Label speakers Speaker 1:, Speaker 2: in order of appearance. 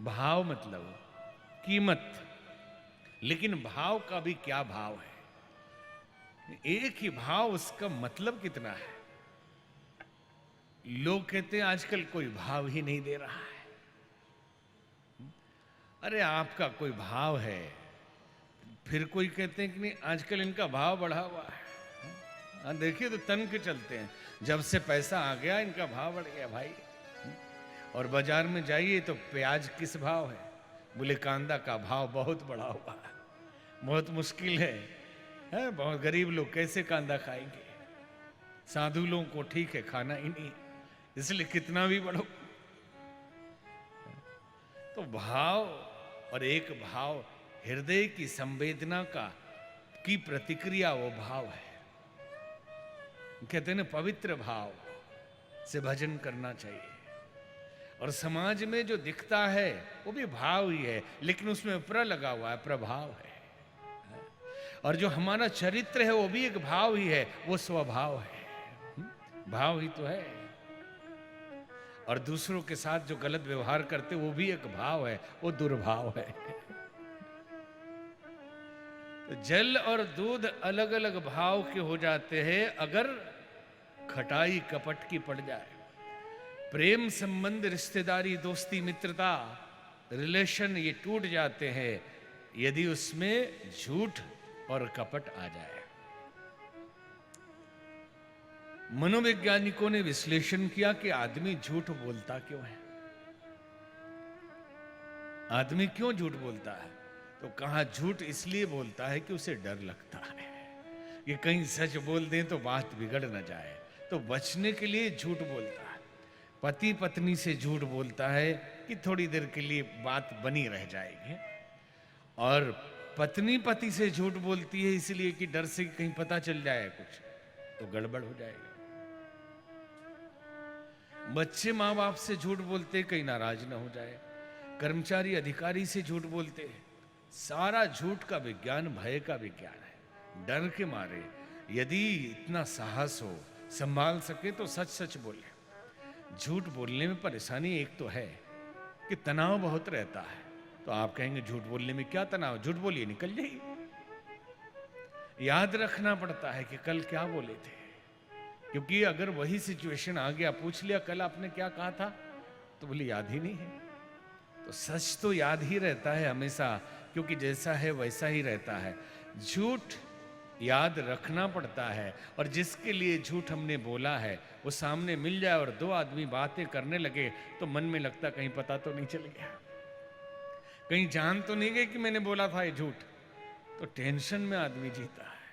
Speaker 1: भाव मतलब कीमत, लेकिन भाव का भी क्या भाव है? एक ही भाव, उसका मतलब कितना है? लोग कहते हैं आजकल कोई भाव ही नहीं दे रहा है। अरे आपका कोई भाव है, फिर कोई कहते हैं कि नहीं आजकल इनका भाव बढ़ा हुआ है। हाँ देखिए तो तन के चलते हैं, जब से पैसा आ गया इनका भाव बढ़ गया भाई। और बाजार में जाइए तो प्याज किस भाव है? बोले कांदा का भाव बहुत बढ़ा हुआ है, बहुत मुश्किल है बहुत गरीब लोग कैसे कांदा खाएंगे? साधु लोगों को ठीक है, खाना ही नहीं, इसलिए कितना भी बढ़ो। तो भाव, और एक भाव हृदय की संवेदना की प्रतिक्रिया, वो भाव है। कहते हैं ना पवित्र भाव से भजन करना चाहिए। और समाज में जो दिखता है वो भी भाव ही है, लेकिन उसमें उपरा लगा हुआ है, प्रभाव है। और जो हमारा चरित्र है वो भी एक भाव ही है, वो स्वभाव है। भाव ही तो है। और दूसरों के साथ जो गलत व्यवहार करते वो भी एक भाव है, वो दुर्भाव है। तो जल और दूध अलग अलग भाव के हो जाते हैं अगर खटाई कपट की पड़ जाए। प्रेम संबंध, रिश्तेदारी, दोस्ती, मित्रता, रिलेशन, ये टूट जाते हैं यदि उसमें झूठ और कपट आ जाए। मनोवैज्ञानिकों ने विश्लेषण किया कि आदमी झूठ बोलता क्यों है। आदमी क्यों झूठ बोलता है? तो कहा झूठ इसलिए बोलता है कि उसे डर लगता है कि कहीं सच बोल दें तो बात बिगड़ न जाए, तो बचने के लिए झूठ बोलता है। पति पत्नी से झूठ बोलता है कि थोड़ी देर के लिए बात बनी रह जाएगी, और पत्नी पति से झूठ बोलती है इसलिए कि डर से कहीं पता चल जाए कुछ तो गड़बड़ हो जाएगा। बच्चे माँ बाप से झूठ बोलते कहीं नाराज ना हो जाए, कर्मचारी अधिकारी से झूठ बोलते हैं। सारा झूठ का विज्ञान भय का विज्ञान है। डर के मारे यदि इतना साहस हो, संभाल सके तो सच सच बोले। झूठ बोलने में परेशानी एक तो है कि तनाव बहुत रहता है। तो आप कहेंगे झूठ बोलने में क्या तनाव, झूठ बोलिए निकल जाइए। याद रखना पड़ता है कि कल क्या बोले थे, क्योंकि अगर वही सिचुएशन आ गया, पूछ लिया कल आपने क्या कहा था, तो बोले याद ही नहीं है। तो सच तो याद ही रहता है हमेशा, क्योंकि जैसा है वैसा ही रहता है। झूठ याद रखना पड़ता है, और जिसके लिए झूठ हमने बोला है वो सामने मिल जाए और दो आदमी बातें करने लगे तो मन में लगता कहीं पता तो नहीं चल गया, कहीं जान तो नहीं गई कि मैंने बोला था ये झूठ। तो टेंशन में आदमी जीता है।